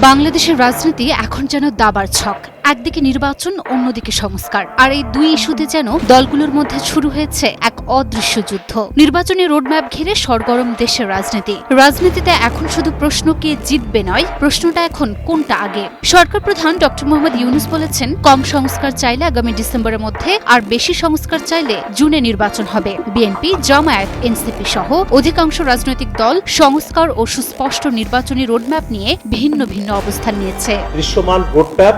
বাংলাদেশের রাজনীতি এখন যেন দাবার ছক। একদিকে নির্বাচন, অন্যদিকে সংস্কার। আর এই দুই ইস্যুতে যেন দলগুলোর মধ্যে শুরু হয়েছে এক অদৃশ্য যুদ্ধ। নির্বাচনী রোডম্যাপ ঘিরে সরগরম দেশের রাজনীতি। রাজনীতিতে এখন শুধু প্রশ্ন কে জিতবে নয়, প্রশ্নটা এখন কোনটা আগে। সরকার প্রধান ডক্টর মোহাম্মদ ইউনূস বলেছেন, কম সংস্কার চাইলে আগামী ডিসেম্বরের মধ্যে, আর বেশি সংস্কার চাইলে জুনে নির্বাচন হবে। বিএনপি, জামায়াত, এনসিপি সহ অধিকাংশ রাজনৈতিক দল সংস্কার ও সুস্পষ্ট নির্বাচনী রোডম্যাপ নিয়ে ভিন্ন ভিন্ন অবস্থান নিয়েছে। দৃশ্যমান রোডম্যাপ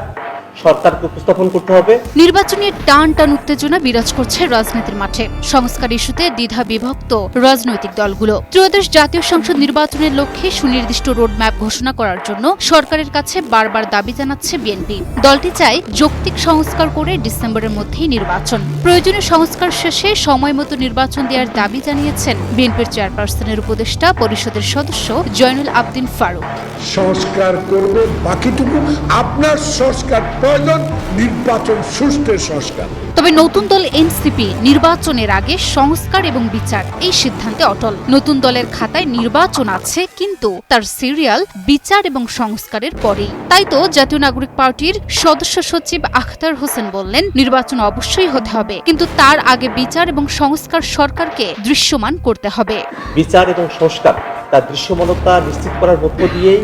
সরকারকে উপস্থাপন করতে হবে। নির্বাচনী টান উত্তেজনা বিরাজ করছে রাজনীতির মাঠে। সংস্কার ইস্যুতে দ্বিধা বিভক্ত রাজনৈতিক দলগুলো। ত্রয়োদশ জাতীয় সংসদ নির্বাচনের লক্ষ্যে সুনির্দিষ্ট রোডম্যাপ ঘোষণা করার জন্য সরকারের কাছে বারবার দাবি জানাচ্ছে বিএনপি। দলটি চায় যৌক্তিক সংস্কার করে ডিসেম্বরের মধ্যেই নির্বাচন। প্রয়োজনীয় সংস্কার শেষে সময়মতো নির্বাচন দেওয়ার দাবি জানিয়েছেন বিএনপির চেয়ারপারসনের উপদেষ্টা পরিষদের সদস্য জয়নুল আবদিন ফারুক। সংস্কার করবে, বাকিটুকু আপনার সংস্কার প্রয়োজন, নির্বাচন সুষ্ঠু সংস্কার। তবে নতুন দল এনসিপি নির্বাচনের আগে সংস্কার এবং বিচার এই সিদ্ধান্তে অটল। নতুন দলের খাতায় নির্বাচন আছে, কিন্তু তার সিরিয়াল বিচার এবং সংস্কারের পরেই। তাই তো জাতীয় নাগরিক পার্টির সদস্য সচিব আখতার হোসেন বললেন, নির্বাচন অবশ্যই হতে হবে, কিন্তু তার আগে বিচার এবং সংস্কার সরকারকে দৃশ্যমান করতে হবে। বিচার এবং সংস্কার তার দৃশ্যমানতা নিশ্চিত করার মধ্য দিয়েই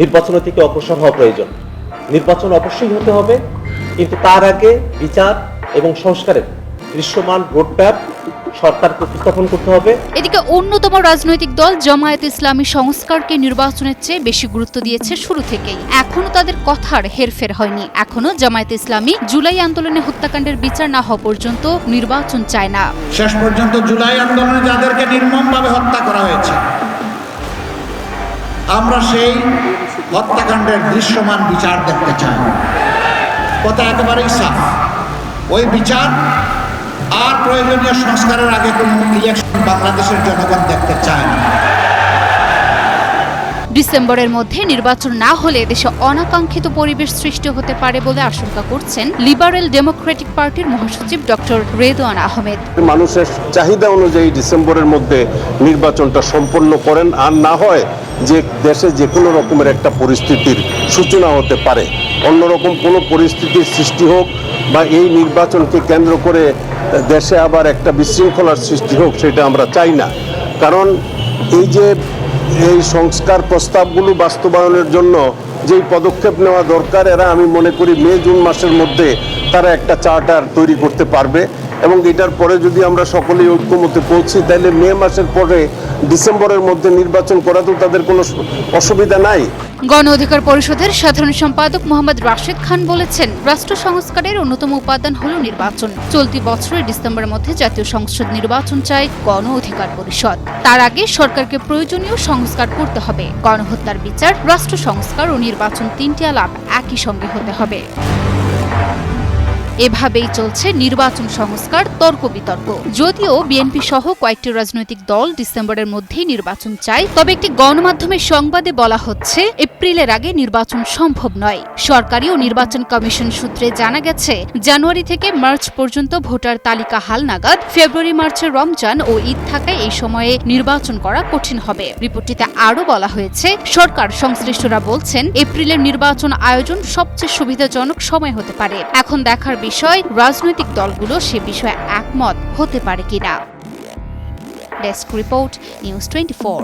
নির্বাচন থেকে অগ্রসর হওয়া প্রয়োজন। নির্বাচন অবশ্যই হতে হবে, কিন্তু তার আগে বিচার এবং সংস্কারের দৃশ্যমান রোডম্যাপ সরকারকে উপস্থাপন করতে হবে। এদিকে অন্যতম রাজনৈতিক দল জামায়াত ইসলামী সংস্কারকে নির্বাচনের চেয়ে বেশি গুরুত্ব দিয়েছে শুরু থেকেই। এখনো তাদের কথার হেরফের হয়নি। এখনো জামায়াত ইসলামী জুলাই আন্দোলনে হত্যাকাণ্ডের বিচার না হওয়া পর্যন্ত নির্বাচন চায় না। শেষ পর্যন্ত জুলাই আন্দোলনে যাদেরকে নির্মমভাবে হত্যা করা হয়েছে, আমরা সেই হত্যাকাণ্ডের দৃশ্যমান বিচার দেখতে চাই। কথা একেবারেই সাফ, ওই বিচার আর প্রয়োজনীয় সংস্কারের আগে কোনো ইলেকশন বাংলাদেশের জনগণ দেখতে চায় না। ডিসেম্বরের মধ্যে নির্বাচন না হলে দেশে অনাকাঙ্ক্ষিত পরিবেশ সৃষ্টি হতে পারে বলে আশঙ্কা করছেন লিবারেল ডেমোক্রেটিক পার্টির মহাসচিব ডক্টর রেদওয়ান আহমেদ। মানুষের চাহিদা অনুযায়ী ডিসেম্বরের মধ্যে নির্বাচনটা সম্পন্ন করেন, আর না হয় যে দেশে যে কোনো রকমের একটা পরিস্থিতির সূচনা হতে পারে, অন্যরকম কোনো পরিস্থিতির সৃষ্টি হোক বা এই নির্বাচনকে কেন্দ্র করে দেশে আবার একটা বিশৃঙ্খলার সৃষ্টি হোক, সেটা আমরা চাই না। কারণ এই সংস্কার প্রস্তাবগুলো বাস্তবায়নের জন্য যেই পদক্ষেপ নেওয়া দরকার, এরা আমি মনে করি মে-জুন মাসের মধ্যে তারা একটা চার্টার তৈরি করতে পারবে, এবং এটার পরে যদি আমরা সকলেই ঐক্যমতে পৌঁছি, তাহলে মে মাসের পরে ডিসেম্বরের মধ্যে নির্বাচন করা তো তাদের কোনো অসুবিধা নাই। গণ অধিকার পরিষদের সাধারণ সম্পাদক মোহাম্মদ রাশেদ খান বলেছেন, রাষ্ট্র সংস্কারের অন্যতম উপাদান হল নির্বাচন। চলতি বছরের ডিসেম্বরের মধ্যে জাতীয় সংসদ নির্বাচন চায় গণ অধিকার পরিষদ। তার আগে সরকারকে প্রয়োজনীয় সংস্কার করতে হবে। গণহত্যার বিচার, রাষ্ট্র সংস্কার ও নির্বাচন, তিনটি আলাপ একই সঙ্গে হতে হবে। এভাবেই চলছে নির্বাচন সংস্কার তর্ক বিতর্ক। যদিও বিএনপি সহ কয়েকটি রাজনৈতিক দল ডিসেম্বরের মধ্যেই নির্বাচন চায়, তবে একটি গণমাধ্যমের সংবাদে বলা হচ্ছে এপ্রিলের আগে নির্বাচন সম্ভব নয়। সরকারি ও নির্বাচন কমিশন সূত্রে জানা গেছে, জানুয়ারি থেকে মার্চ পর্যন্ত ভোটার তালিকা হালনাগাদ। ফেব্রুয়ারি-মার্চে রমজান ও ঈদ থাকায় এই সময়ে নির্বাচন করা কঠিন হবে। রিপোর্টটিতে আরও বলা হয়েছে, সরকার সংশ্লিষ্টরা বলছেন এপ্রিলের নির্বাচন আয়োজন সবচেয়ে সুবিধাজনক সময় হতে পারে। এখন দেখার বিষয় রাজনৈতিক দলগুলো সে বিষয়ে একমত হতে পারে কিনা। Desk report, news 24।